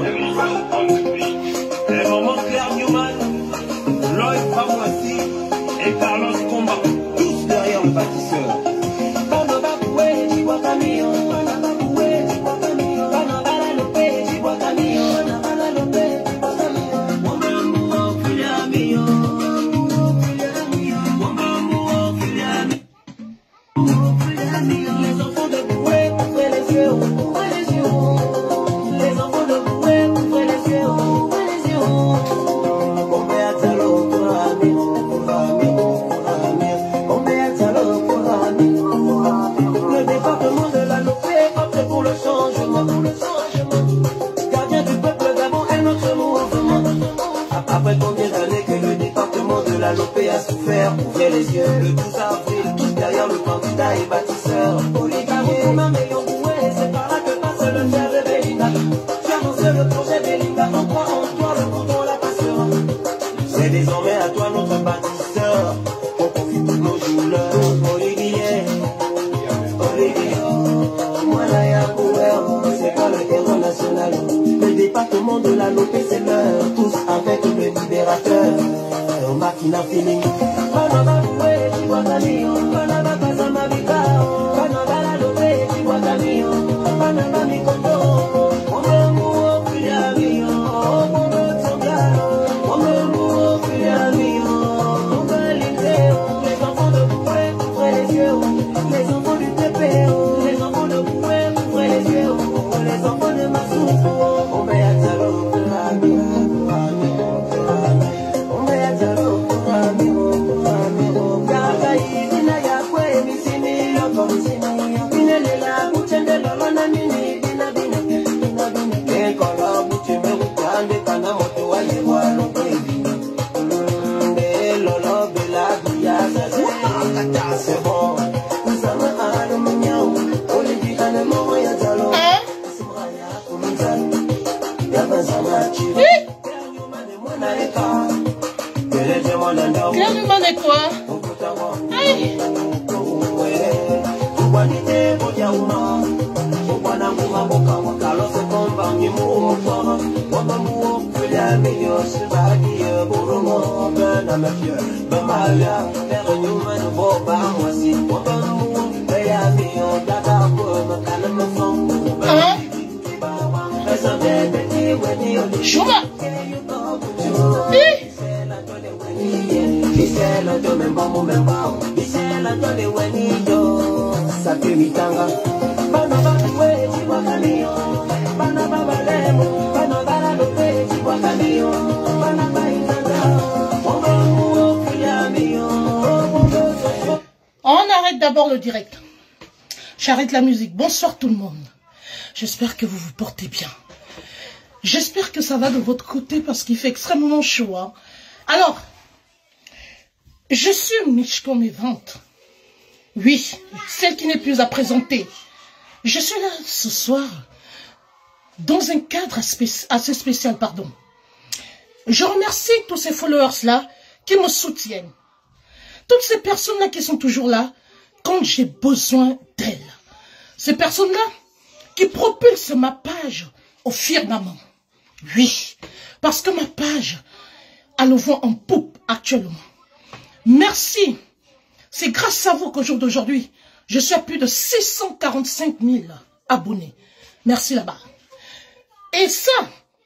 Les moments Claire Newman, Lloyd Pamwassi et Carlos Comba, tous derrière le bâtisseur. Après combien d'années que le département de la Lopé a souffert, ouvrez les yeux, le 12 avril, tous derrière le candidat et bâtisseur. Olivier, c'est par là que passe le fer de Belinda. Tu as lancé le projet Belinda, on croit en toi, le canton la passera. C'est désormais à toi notre bâtisseur, on profite de nos douleurs. Olivier, moi là y'a c'est pas le héros national. Le département de la Lopé c'est l'heure, tous avec le libérateur. Makina feeling. Claire Newman est quoi? Chuma. On arrête d'abord le direct. J'arrête la musique. Bonsoir tout le monde. J'espère que vous vous portez bien. J'espère que ça va de votre côté parce qu'il fait extrêmement chaud. Hein. Alors, je suis Mich comme mes ventes. Oui, celle qui n'est plus à présenter. Je suis là ce soir dans un cadre assez spécial, pardon. Je remercie tous ces followers-là qui me soutiennent. Toutes ces personnes-là qui sont toujours là quand j'ai besoin d'elles. Ces personnes-là qui propulsent ma page au firmament. Oui, parce que ma page a le vent en poupe actuellement. Merci. C'est grâce à vous qu'au jour d'aujourd'hui, je suis à plus de 645 000 abonnés. Merci là-bas. Et ça,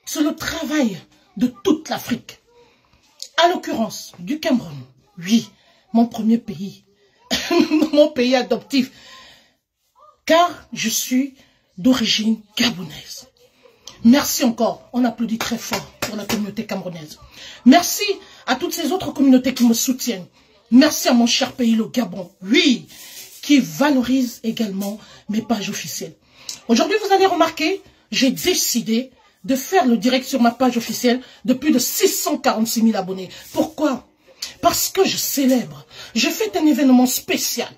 c'est le travail de toute l'Afrique. À l'occurrence, du Cameroun. Oui, mon premier pays. Mon pays adoptif. Car je suis d'origine gabonaise. Merci encore. On applaudit très fort pour la communauté camerounaise. Merci à toutes ces autres communautés qui me soutiennent. Merci à mon cher pays, le Gabon. Oui, qui valorise également mes pages officielles. Aujourd'hui, vous allez remarquer, j'ai décidé de faire le direct sur ma page officielle de plus de 646 000 abonnés. Pourquoi? Parce que je célèbre. Je fais un événement spécial.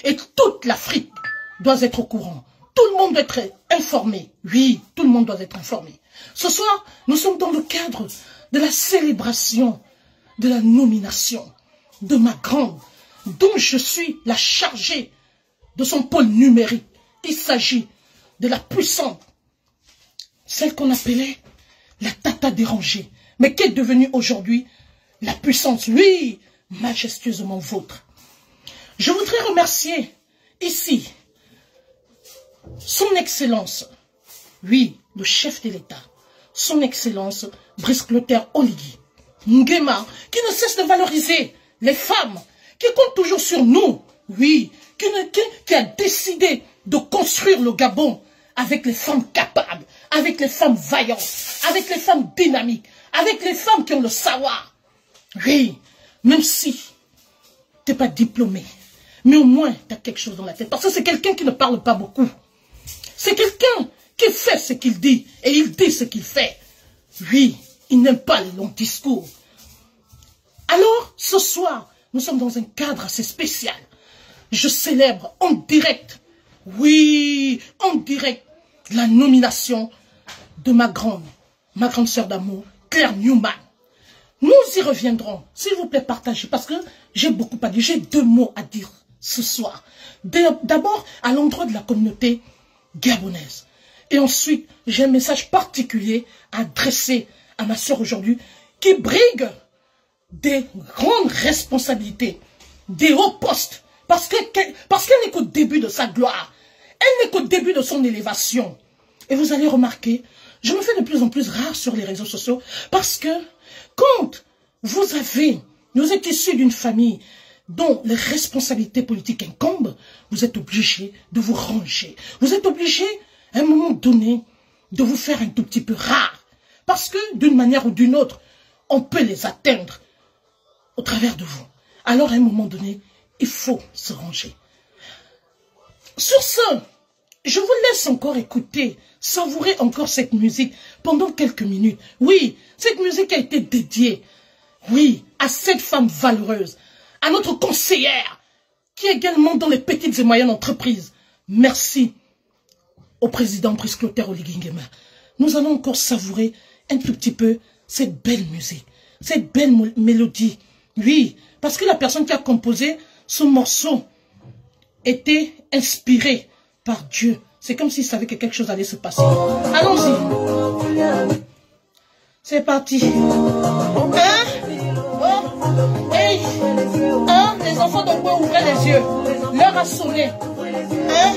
Et toute l'Afrique doit être au courant. Tout le monde doit être informé. Oui, tout le monde doit être informé. Ce soir, nous sommes dans le cadre de la célébration de la nomination de ma grande, dont je suis la chargée de son pôle numérique. Il s'agit de la puissante, celle qu'on appelait la tata dérangée. Mais qu'est devenue aujourd'hui la puissance, oui, majestueusement vôtre. Je voudrais remercier ici son Excellence, oui, le chef de l'État, son Excellence Brice Clotaire Oligui Nguema, qui ne cesse de valoriser les femmes, qui compte toujours sur nous, oui, qui a décidé de construire le Gabon avec les femmes capables, avec les femmes vaillantes, avec les femmes dynamiques, avec les femmes qui ont le savoir. Oui, même si tu n'es pas diplômé, mais au moins tu as quelque chose dans la tête. Parce que c'est quelqu'un qui ne parle pas beaucoup. C'est quelqu'un qui fait ce qu'il dit et il dit ce qu'il fait. Oui, il n'aime pas les longs discours. Alors, ce soir, nous sommes dans un cadre assez spécial. Je célèbre en direct, oui, en direct, la nomination de ma grande sœur d'amour, Claire Newman. Nous y reviendrons. S'il vous plaît, partagez, parce que j'ai beaucoup à dire. J'ai 2 mots à dire ce soir. D'abord, à l'endroit de la communauté gabonaise. Et ensuite, j'ai un message particulier à adresser à ma sœur aujourd'hui, qui brigue des grandes responsabilités, des hauts postes, parce qu'elle n'est qu'au début de sa gloire. Elle n'est qu'au début de son élévation. Et vous allez remarquer, je me fais de plus en plus rare sur les réseaux sociaux, parce que quand vous êtes issu d'une famille dont les responsabilités politiques incombent, vous êtes obligé de vous ranger. Vous êtes obligé, à un moment donné, de vous faire un tout petit peu rare. Parce que, d'une manière ou d'une autre, on peut les atteindre au travers de vous. Alors, à un moment donné, il faut se ranger. Sur ce, je vous laisse encore écouter, savourer encore cette musique pendant quelques minutes. Oui, cette musique a été dédiée, oui, à cette femme valeureuse, à notre conseillère, qui est également dans les petites et moyennes entreprises. Merci au président Brice Clotaire Oligui Nguema. Nous allons encore savourer un tout petit peu cette belle musique, cette belle mélodie. Oui, parce que la personne qui a composé ce morceau était inspirée par Dieu. C'est comme s'il savait que quelque chose allait se passer. Allons-y. C'est parti. Hein? Oh. Hey. Hein? Les enfants de quoi ouvrir les yeux. L'heure a sonné. Hein?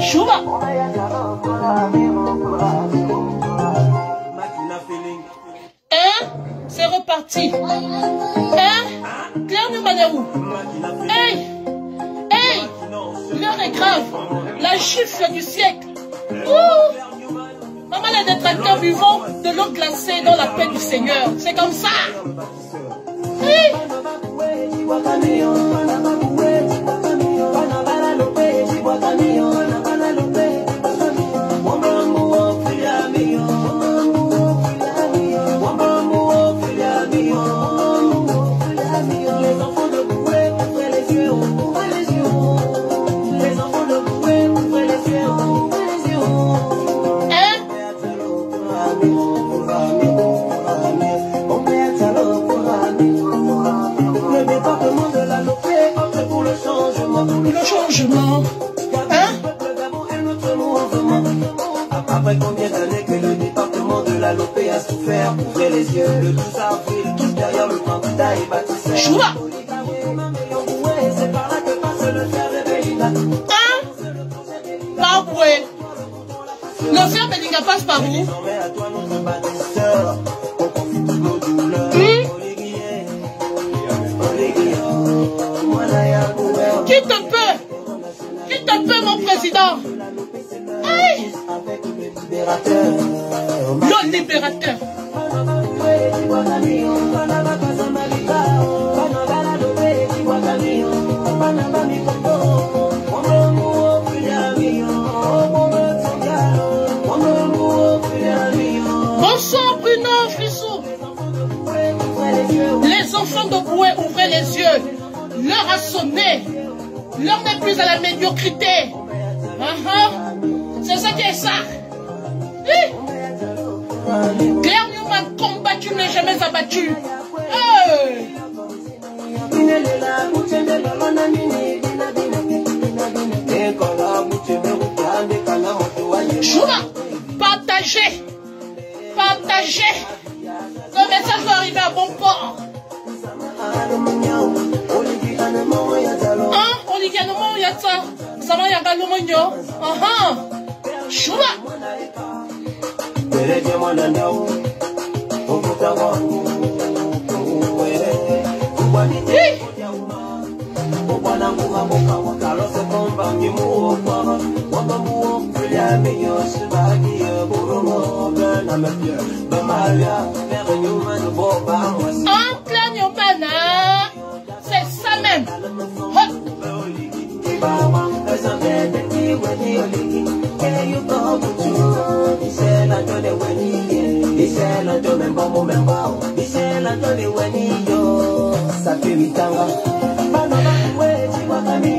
Chouba. Hein? C'est reparti. Hein? Claire Numaneou. Hey! Hey! L'heure est grave. La gifle du siècle. Ouh! Maman, les détracteurs vivants de l'eau glacée dans la paix du Seigneur. C'est comme ça. Hey! Le changement. Hein? Après combien d'années que le département de la Lopé a souffert, ouvrez les yeux. Le 12 avril, tous derrière le candidat et bâtisseur. Choua. C'est par là que passe le fer de Belinga. Hein? Pas vrai. Le fer Belinga passe par où? Désormais à toi notre bâtisseur. On confie toutes nos douleurs. Qui te peut? Qui te peut, mon président? Hey! Le libérateur. Bonsoir Bruno Frissou. Les enfants de Boué, ouvrez les yeux. L'heure a sonné. L'heure n'est plus à la médiocrité. C'est ça qui est ça. Claire Newman, combattu n'est jamais abattu. Hey! partagez. Le message va arriver à bon port. Hein? Oliganement, il y a ça. Ça va, il y a le monyo. Choua. C'est ça même.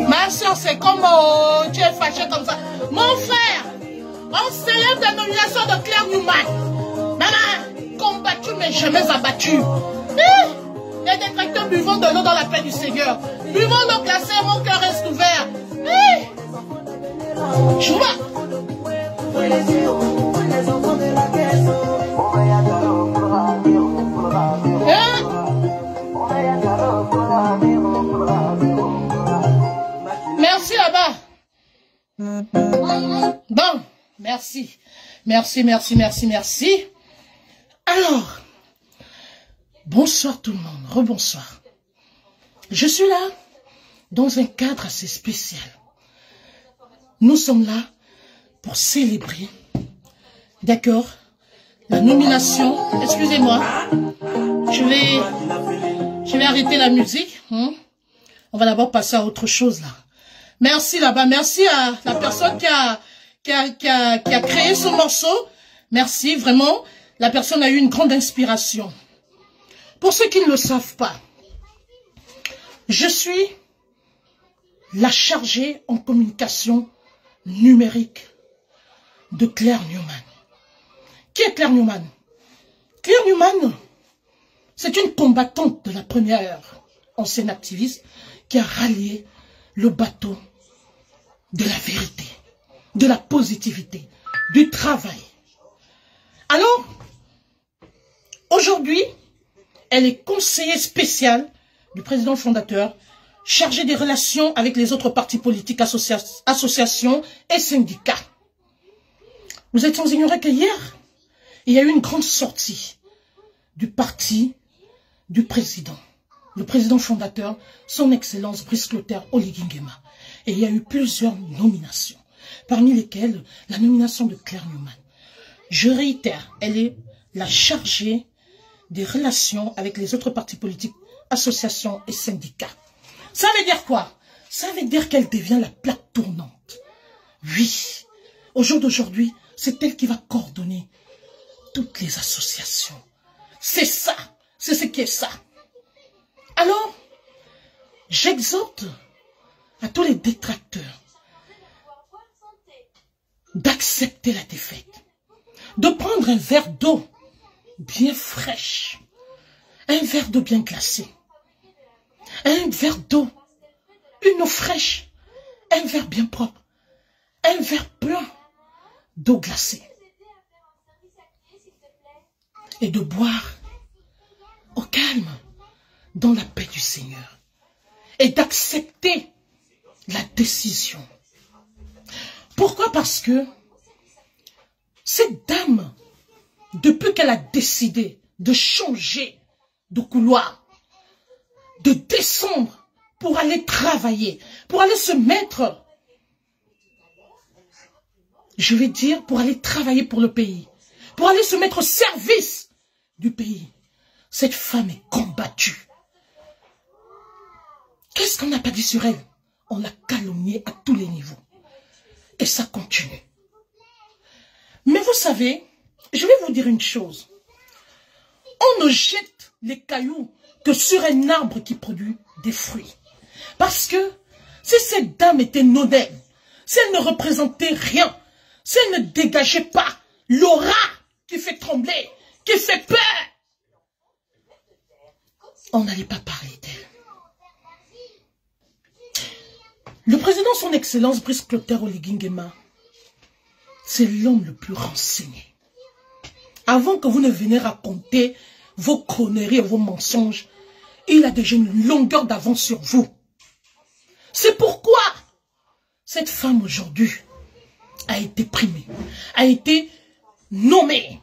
Ma soeur, c'est comme tu es fâché comme ça. Mon frère, on célèbre la nomination de Claire Newman. Maman, combattu mais jamais abattu. Les détracteurs buvons de l'eau dans la paix du Seigneur. Buvons l'eau glacée, mon cœur reste ouvert. Chouba. Merci là-bas. Bon, merci. Merci. Alors, bonsoir tout le monde, rebonsoir. Je suis là dans un cadre assez spécial. Nous sommes là pour célébrer, d'accord, la nomination. Excusez-moi, je vais arrêter la musique. On va d'abord passer à autre chose là. Merci là-bas, merci à la personne qui a créé ce morceau. Merci, vraiment, la personne a eu une grande inspiration. Pour ceux qui ne le savent pas, je suis la chargée en communication numérique de Claire Newman. Qui est Claire Newman? Claire Newman, c'est une combattante de la première heure, ancienne activiste, qui a rallié le bateau de la vérité, de la positivité, du travail. Alors, aujourd'hui, elle est conseillère spéciale du président fondateur, chargée des relations avec les autres partis politiques, associations et syndicats. Vous êtes sans ignorer qu'hier, il y a eu une grande sortie du parti du président, le président fondateur, son Excellence Brice Clotaire Oligui Nguema. Et il y a eu plusieurs nominations, parmi lesquelles la nomination de Claire Newman. Je réitère, elle est la chargée des relations avec les autres partis politiques, associations et syndicats. Ça veut dire quoi? Ça veut dire qu'elle devient la plaque tournante. Oui, au jour d'aujourd'hui, c'est elle qui va coordonner toutes les associations. C'est ça, c'est ce qui est ça. Alors, j'exhorte à tous les détracteurs d'accepter la défaite, de prendre un verre d'eau bien fraîche, un verre d'eau bien glacé, un verre d'eau, une eau fraîche, un verre bien propre, un verre plein d'eau glacée, et de boire au calme, dans la paix du Seigneur, et d'accepter la décision. Pourquoi? Parce que cette dame, depuis qu'elle a décidé de changer de couloir, de descendre pour aller travailler, pour aller se mettre, je vais dire, pour aller travailler pour le pays, pour aller se mettre au service du pays, cette femme est combattue. Qu'est-ce qu'on n'a pas dit sur elle? On l'a calomniée à tous les niveaux. Et ça continue. Mais vous savez, je vais vous dire une chose. On ne jette les cailloux que sur un arbre qui produit des fruits. Parce que si cette dame était mondaine, si elle ne représentait rien, si elle ne dégageait pas l'aura qui fait trembler, qui fait peur, on n'allait pas parler d'elle. Le président, son Excellence Brice Clotaire Oligui Nguema, c'est l'homme le plus renseigné. Avant que vous ne veniez raconter vos conneries et vos mensonges, il a déjà une longueur d'avance sur vous. C'est pourquoi cette femme aujourd'hui a été primée, a été nommée.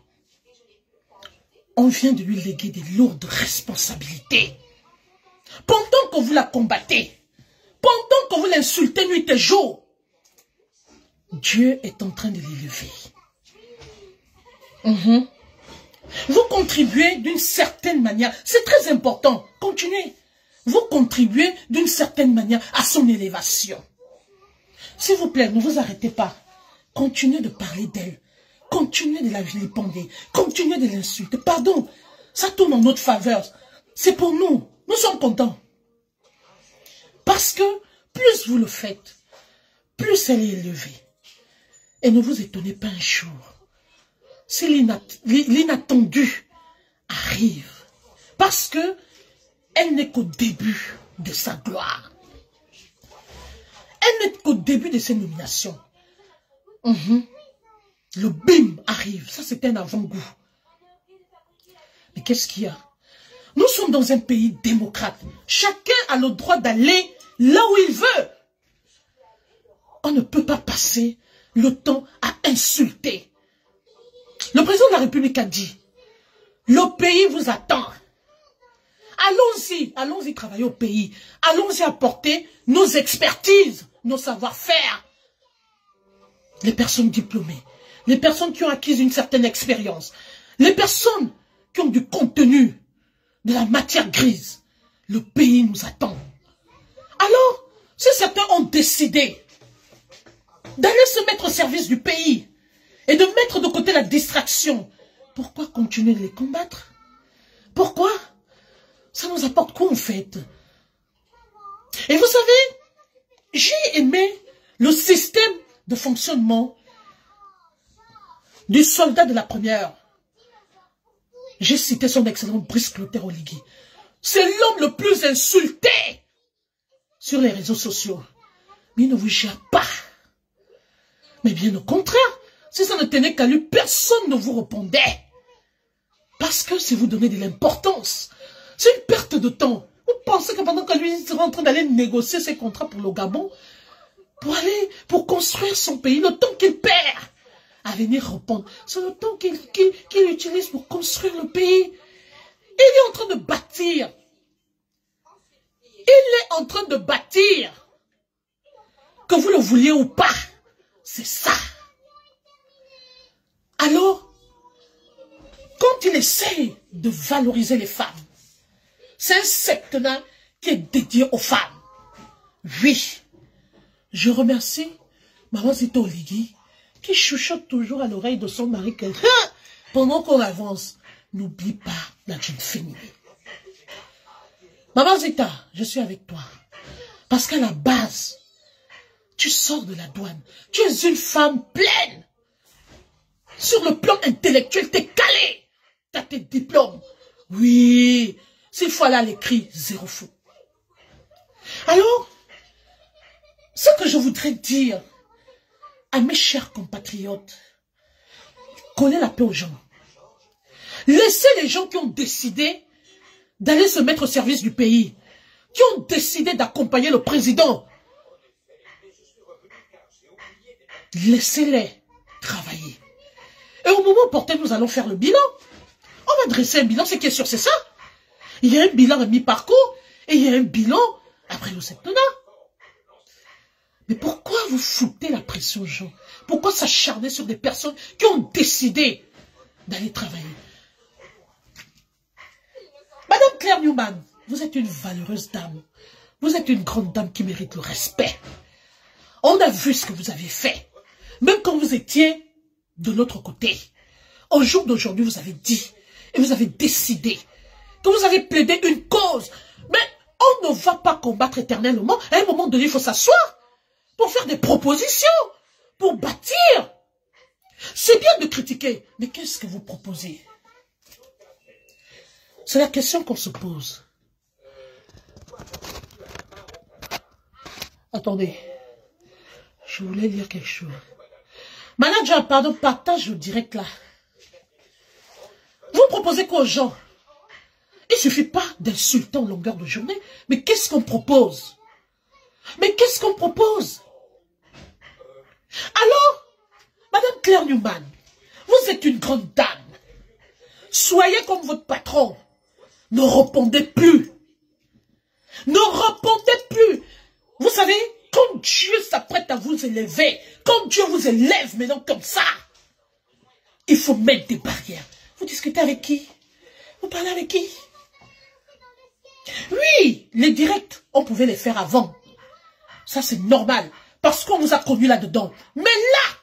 On vient de lui léguer des lourdes responsabilités. Pendant que vous la combattez, pendant que vous l'insultez nuit et jour, Dieu est en train de l'élever. Vous contribuez d'une certaine manière. C'est très important. Continuez. Vous contribuez d'une certaine manière à son élévation. S'il vous plaît, ne vous arrêtez pas. Continuez de parler d'elle. Continuez de la vilipender. Continuez de l'insulter. Pardon, ça tourne en notre faveur. C'est pour nous. Nous sommes contents. Parce que plus vous le faites, plus elle est élevée. Et ne vous étonnez pas un jour. Si l'inattendu arrive, parce que elle n'est qu'au début de sa gloire. Elle n'est qu'au début de ses nominations. Le bim arrive, ça c'est un avant-goût. Mais qu'est-ce qu'il y a? Nous sommes dans un pays démocrate. Chacun a le droit d'aller là où il veut. On ne peut pas passer le temps à insulter. Le président de la République a dit, le pays vous attend. Allons-y travailler au pays. Allons-y apporter nos expertises, nos savoir-faire. Les personnes diplômées, les personnes qui ont acquis une certaine expérience, les personnes qui ont du contenu, de la matière grise. Le pays nous attend. Alors, si certains ont décidé d'aller se mettre au service du pays et de mettre de côté la distraction, pourquoi continuer de les combattre? Pourquoi? Ça nous apporte quoi en fait? Et vous savez, j'ai aimé le système de fonctionnement du soldat de la première. J'ai cité son excellent Brice Clotaire Oligui. C'est l'homme le plus insulté sur les réseaux sociaux. Mais il ne vous gère pas. Mais bien au contraire, si ça ne tenait qu'à lui, personne ne vous répondait. Parce que si vous donnez de l'importance, c'est une perte de temps. Vous pensez que pendant que lui il sera en train d'aller négocier ses contrats pour le Gabon, pour construire son pays, le temps qu'il perd à venir répondre, c'est le temps qu'il utilise pour construire le pays. Il est en train de bâtir. Il est en train de bâtir. Que vous le vouliez ou pas, c'est ça. Alors, quand il essaie de valoriser les femmes, c'est un septennat qui est dédié aux femmes. Oui, je remercie Maman Zito Oligui qui chuchote toujours à l'oreille de son mari que pendant qu'on avance, n'oublie pas la jeune fille. Maman Zita, je suis avec toi. Parce qu'à la base, tu sors de la douane. Tu es une femme pleine. Sur le plan intellectuel, tu es calé. Tu as tes diplômes. Oui, s'il faut aller à l'écrit, zéro fou. Alors, ce que je voudrais dire à mes chers compatriotes, collez la paix aux gens. Laissez les gens qui ont décidé d'aller se mettre au service du pays, qui ont décidé d'accompagner le président. Laissez-les travailler. Et au moment opportun, nous allons faire le bilan. On va dresser un bilan, ce qui est sûr, c'est ça. Il y a un bilan à mi-parcours et il y a un bilan après le septennat. Mais pourquoi vous foutez la pression aux gens? Pourquoi s'acharner sur des personnes qui ont décidé d'aller travailler? Madame Claire Newman, vous êtes une valeureuse dame. Vous êtes une grande dame qui mérite le respect. On a vu ce que vous avez fait. Même quand vous étiez de l'autre côté. Au jour d'aujourd'hui, vous avez dit et vous avez décidé que vous avez plaidé une cause. Mais on ne va pas combattre éternellement. À un moment donné, il faut s'asseoir pour faire des propositions, pour bâtir. C'est bien de critiquer, mais qu'est-ce que vous proposez? C'est la question qu'on se pose. Attendez, je voulais dire quelque chose. Manager, pardon, partage le direct là. proposez quoi aux gens? Il ne suffit pas d'insulter en longueur de journée. Mais qu'est-ce qu'on propose? Mais qu'est-ce qu'on propose? Alors, Madame Claire Newman, vous êtes une grande dame. Soyez comme votre patron. Ne répondez plus. Ne répondez plus. Vous savez, quand Dieu s'apprête à vous élever, quand Dieu vous élève maintenant comme ça, il faut mettre des barrières. Vous discutez avec qui? Vous parlez avec qui? Oui, les directs, on pouvait les faire avant. Ça, c'est normal, parce qu'on vous a connu là-dedans. Mais là,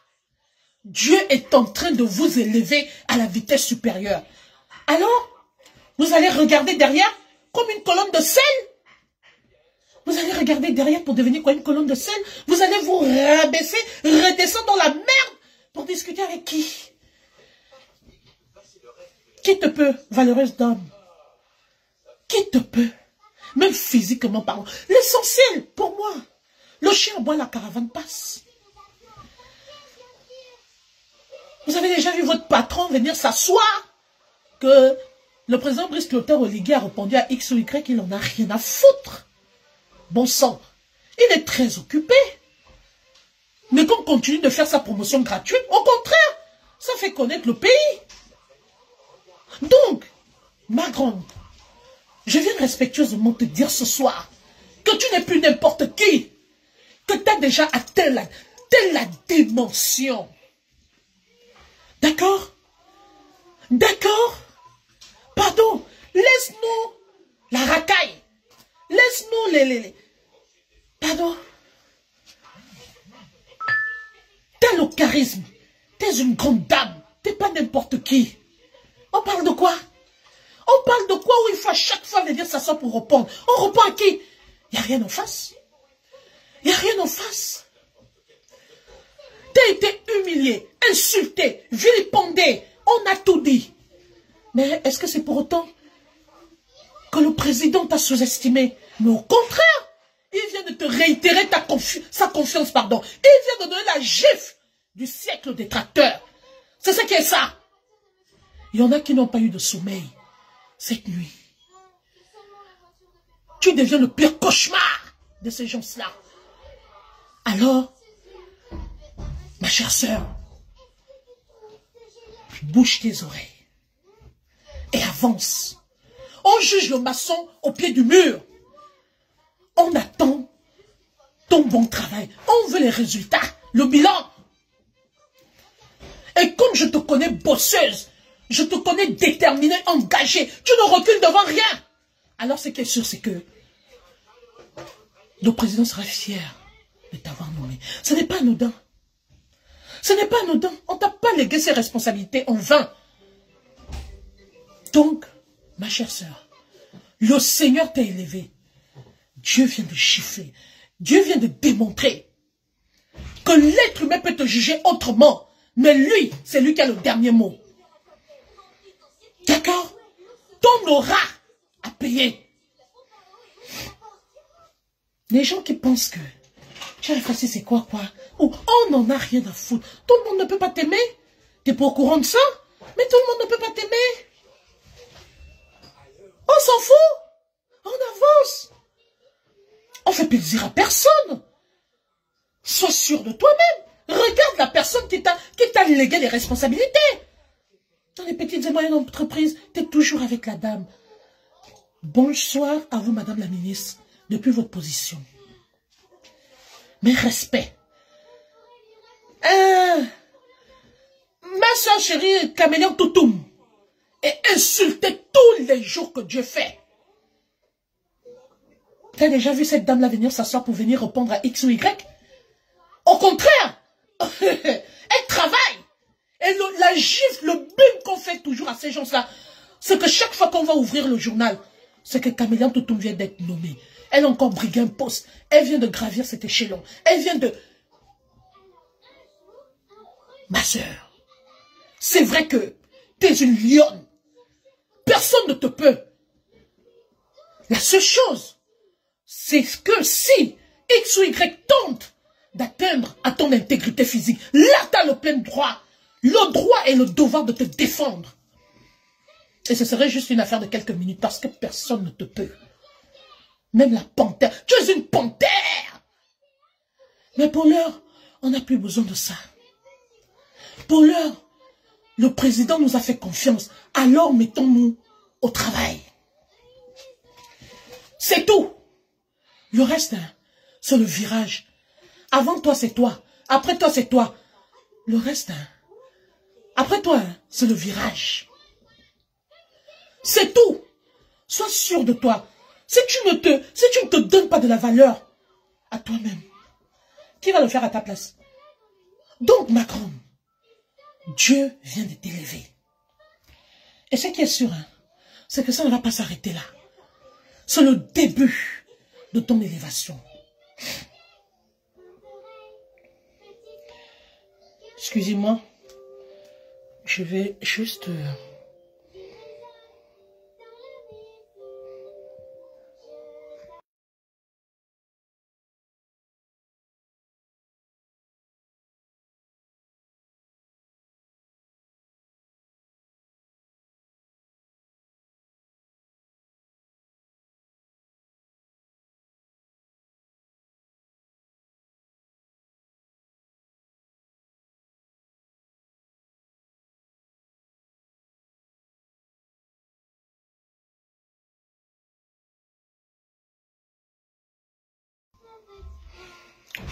Dieu est en train de vous élever à la vitesse supérieure. Alors, vous allez regarder derrière comme une colonne de sel. Vous allez regarder derrière pour devenir quoi, une colonne de sel? Vous allez vous rabaisser, redescendre dans la merde pour discuter avec qui? Qui te peut, valeureuse dame? Qui te peut? Même physiquement parlant. L'essentiel, pour moi, le chien boit, la caravane passe. Vous avez déjà vu votre patron venir s'asseoir que le président Brice Clotaire Oligui a répondu à X ou Y qu'il n'en a rien à foutre. Bon sang, il est très occupé. Mais qu'on continue de faire sa promotion gratuite, au contraire, ça fait connaître le pays. Donc, ma grande, je viens respectueusement te dire ce soir que tu n'es plus n'importe qui, que tu as déjà atteint la dimension. D'accord? D'accord? Pardon, laisse-nous la racaille. Laisse-nous les... Pardon? T'as le charisme. T'es une grande dame. T'es pas n'importe qui. On parle de quoi? On parle de quoi où il faut à chaque fois venir s'asseoir pour répondre? On répond à qui? Il n'y a rien en face. Il n'y a rien en face. T'as été humilié, insulté, vilipendé. On a tout dit. Mais est-ce que c'est pour autant que le président t'a sous-estimé? Mais au contraire, il vient de te réitérer sa confiance, pardon. Il vient de donner la gifle du siècle des tracteurs. C'est ce qui est ça. Il y en a qui n'ont pas eu de sommeil cette nuit. Tu deviens le pire cauchemar de ces gens-là. Alors, ma chère sœur, bouge tes oreilles et avance. On juge le maçon au pied du mur. On attend ton bon travail. On veut les résultats, le bilan. Et comme je te connais bosseuse, je te connais déterminée, engagée, tu ne recules devant rien. Alors ce qui est sûr, c'est que le président sera fier de t'avoir nommé. Ce n'est pas anodin. Ce n'est pas anodin. On ne t'a pas légué ses responsabilités en vain. Donc, ma chère sœur, le Seigneur t'a élevé. Dieu vient de chiffrer. Dieu vient de démontrer que l'être humain peut te juger autrement. Mais lui, c'est lui qui a le dernier mot. D'accord? Ton aura à payer. Les gens qui pensent que tu as effacé c'est quoi? Ou on n'en a rien à foutre. Tout le monde ne peut pas t'aimer. Tu n'es pas au courant de ça? Mais tout le monde ne peut pas t'aimer. On s'en fout. On avance. On fait plaisir à personne. Sois sûr de toi-même. Regarde la personne qui t'a légué les responsabilités. Dans les petites et moyennes entreprises, tu es toujours avec la dame. Bonsoir à vous, madame la ministre, depuis votre position. Mais respect. Ma soeur chérie, Caméléon Toutoum, est insultée tous les jours que Dieu fait. Tu as déjà vu cette dame-là venir s'asseoir pour venir répondre à X ou Y? Au contraire, elle travaille. Et la gifle, le bim qu'on fait toujours à ces gens-là, c'est que chaque fois qu'on va ouvrir le journal, c'est que Caméléon Toutoum vient d'être nommée. Elle a encore brigué un poste. Elle vient de gravir cet échelon. Elle vient de... Ma sœur, c'est vrai que tu es une lionne. Personne ne te peut. La seule chose, c'est que si X ou Y tente d'atteindre à ton intégrité physique, là tu as le plein droit. Le droit et le devoir de te défendre. Et ce serait juste une affaire de quelques minutes parce que personne ne te peut. Même la panthère. Tu es une panthère. Mais pour l'heure, on n'a plus besoin de ça. Pour l'heure, le président nous a fait confiance. Alors mettons-nous au travail. C'est tout. Le reste, hein, c'est le virage. Avant toi, c'est toi. Après toi, c'est toi. Le reste, hein, après toi, hein, c'est le virage. C'est tout. Sois sûr de toi. Si tu ne te donnes pas de la valeur à toi-même, qui va le faire à ta place? Donc, Macron, Dieu vient de t'élever. Et ce qui est sûr, hein, c'est que ça ne va pas s'arrêter là. C'est le début de ton élévation. Excusez-moi, je vais juste...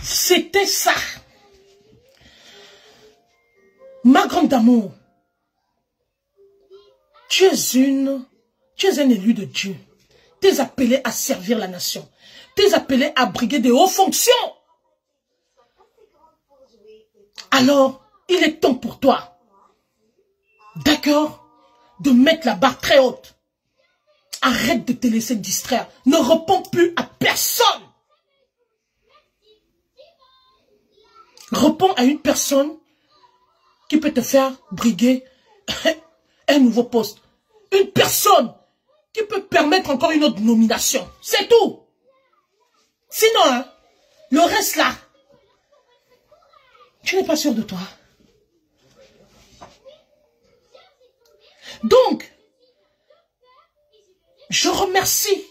C'était ça. Ma grande amour, tu es un élu de Dieu. Tu es appelé à servir la nation. Tu es appelé à briguer de hautes fonctions. Alors, il est temps pour toi, d'accord, de mettre la barre très haute. Arrête de te laisser distraire. Ne réponds plus à personne. Réponds à une personne qui peut te faire briguer un nouveau poste. Une personne qui peut permettre encore une autre nomination. C'est tout. Sinon, hein, le reste là, tu n'es pas sûr de toi. Donc, je remercie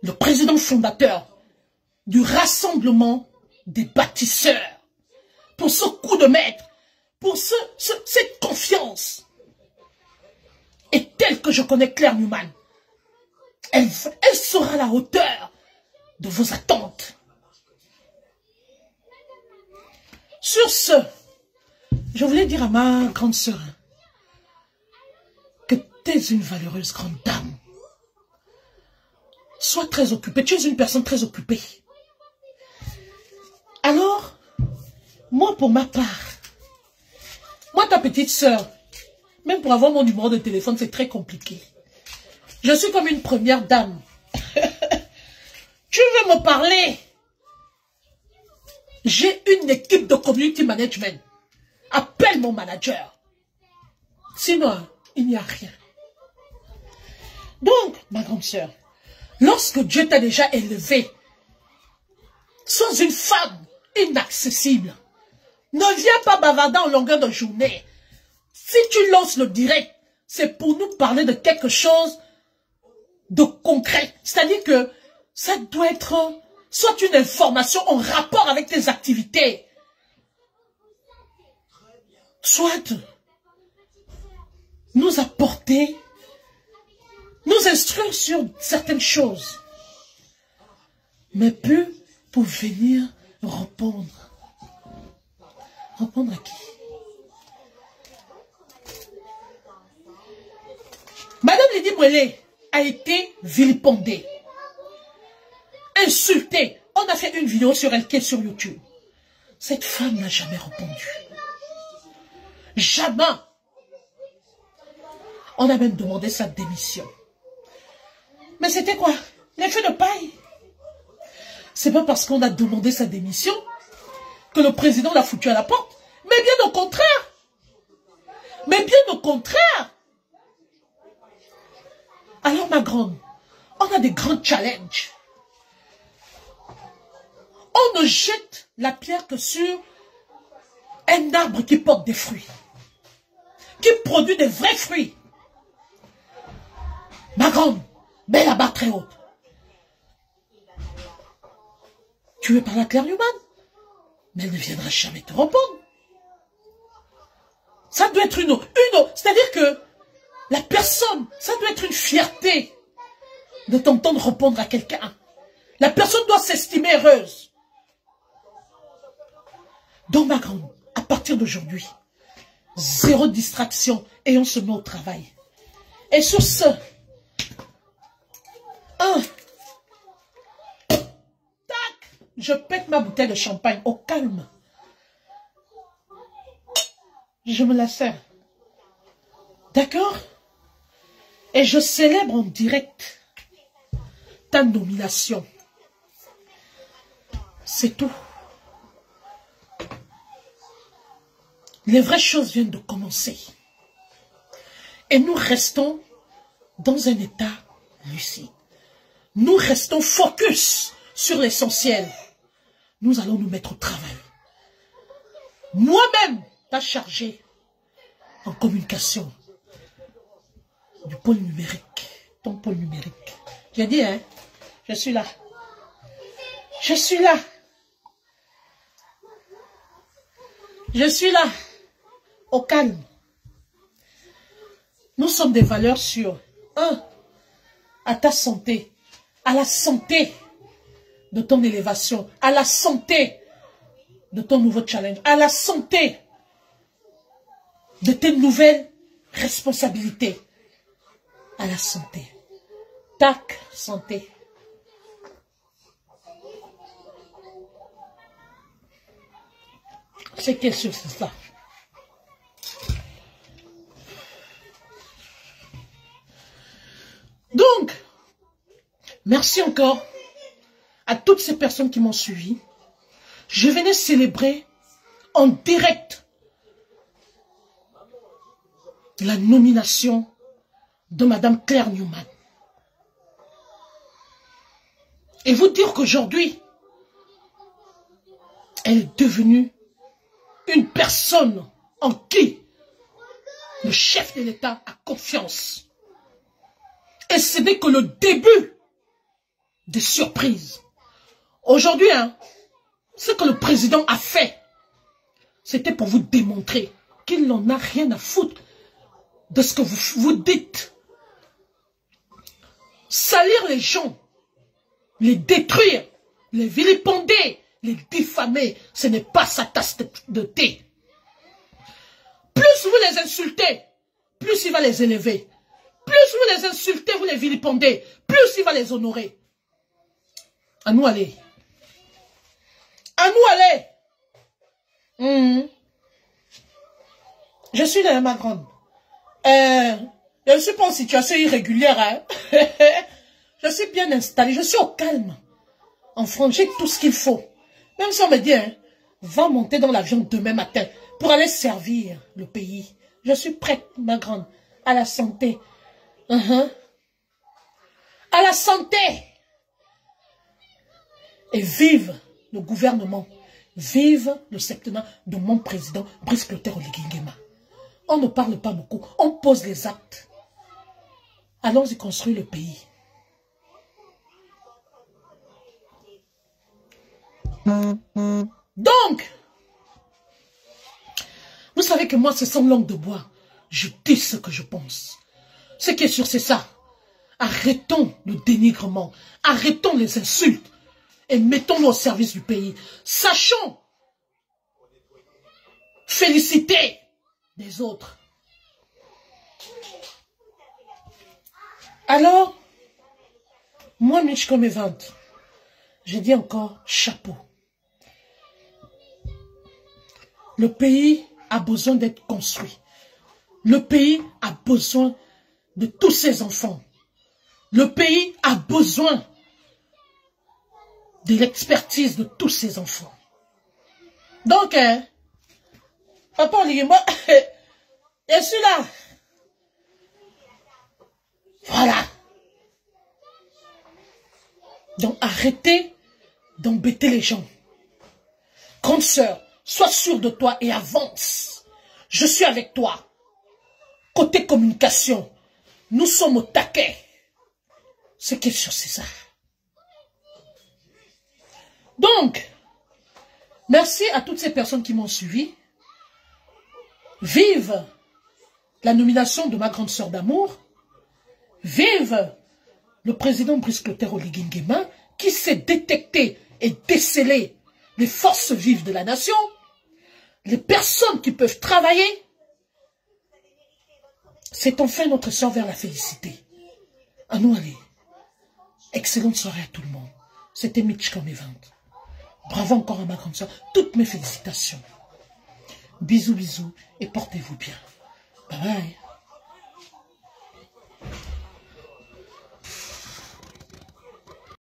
le président fondateur du Rassemblement des bâtisseurs pour ce coup de maître, pour cette confiance. Et telle que je connais Claire Newman, elle sera à la hauteur de vos attentes. Sur ce, je voulais dire à ma grande sœur que tu es une valeureuse grande dame. Sois très occupée, tu es une personne très occupée. Alors, moi pour ma part, moi ta petite sœur, même pour avoir mon numéro de téléphone, c'est très compliqué. Je suis comme une première dame. Tu veux me parler? J'ai une équipe de community management. Appelle mon manager. Sinon, il n'y a rien. Donc, ma grande sœur, lorsque Dieu t'a déjà élevé, sois une femme inaccessible. Ne viens pas bavarder en longueur de journée. Si tu lances le direct, c'est pour nous parler de quelque chose de concret. C'est-à-dire que ça doit être soit une information en rapport avec tes activités, soit nous apporter, nous instruire sur certaines choses, mais plus pour venir répondre. Répondre à qui? Madame Lydie Mouelé a été vilipendée, insultée. On a fait une vidéo sur elle qui est sur YouTube. Cette femme n'a jamais répondu. Jamais. On a même demandé sa démission. Mais c'était quoi? L'effet de paille. C'est pas parce qu'on a demandé sa démission que le président l'a foutu à la porte. Mais bien au contraire. Mais bien au contraire. Alors ma grande, on a des grands challenges. On ne jette la pierre que sur un arbre qui porte des fruits. Qui produit des vrais fruits. Ma grande, mets la barre très haute. Tu veux parler à Claire Newman? Mais elle ne viendra jamais te répondre. Ça doit être c'est-à-dire que la personne, ça doit être une fierté de t'entendre répondre à quelqu'un. La personne doit s'estimer heureuse. Donc ma grande, à partir d'aujourd'hui, zéro distraction et on se met au travail. Et sur ce, je pète ma bouteille de champagne au calme. Je me la sers. D'accord? Et je célèbre en direct ta nomination. C'est tout. Les vraies choses viennent de commencer. Et nous restons dans un état lucide. Nous restons focus sur l'essentiel. Nous allons nous mettre au travail. Moi-même, t'as chargé en communication du pôle numérique. Ton pôle numérique. J'ai dit, hein, je suis là. Je suis là. Je suis là. Au calme. Nous sommes des valeurs sûres. À ta santé. À la santé de ton élévation. À la santé de ton nouveau challenge. À la santé de tes nouvelles responsabilités. À la santé. Tac, santé. C'est quelle chose c'est ça? Donc, merci encore à toutes ces personnes qui m'ont suivi. Je venais célébrer en direct la nomination de Madame Claire Newman. Et vous dire qu'aujourd'hui, elle est devenue une personne en qui le chef de l'État a confiance. Et ce n'est que le début des surprises. Aujourd'hui, hein, ce que le président a fait, c'était pour vous démontrer qu'il n'en a rien à foutre de ce que vous dites. Salir les gens, les détruire, les vilipender, les diffamer, ce n'est pas sa tasse de thé. Plus vous les insultez, plus il va les élever. Plus vous les insultez, vous les vilipendez, plus il va les honorer. À nous aller. À nous aller. Je suis là, ma grande. Je ne suis pas en situation irrégulière. Hein? Je suis bien installée. Je suis au calme. En France, j'ai tout ce qu'il faut. Même si on me dit, hein, va monter dans l'avion demain matin pour aller servir le pays. Je suis prête, ma grande, à la santé. À la santé. Et vive le gouvernement. Vive le septennat de mon président, Brice Clotaire Oligui Nguema. On ne parle pas beaucoup. On pose les actes. Allons-y construire le pays. Donc, vous savez que moi, c'est sans langue de bois. Je dis ce que je pense. Ce qui est sûr, c'est ça. Arrêtons le dénigrement. Arrêtons les insultes. Et mettons-nous au service du pays. Sachons féliciter les autres. Alors, moi, Michko Mevant, je dis encore chapeau. Le pays a besoin d'être construit. Le pays a besoin de tous ses enfants. Le pays a besoin de l'expertise de tous ses enfants. Donc, papa Oligui, moi, je suis là. Voilà. Donc, arrêtez d'embêter les gens. Grande sœur, sois sûre de toi et avance. Je suis avec toi. Côté communication, nous sommes au taquet. C'est quel sur César. Donc, merci à toutes ces personnes qui m'ont suivi. Vive la nomination de ma grande sœur d'amour. Vive le président Brice Clotaire Oligui Nguema qui sait détecter et déceler les forces vives de la nation, les personnes qui peuvent travailler. C'est enfin notre sœur vers la félicité. À nous aller. Excellente soirée à tout le monde. C'était Mitch comme Event. Bravo encore à ma grande sœur. Toutes mes félicitations. Bisous, bisous et portez-vous bien. Bye bye.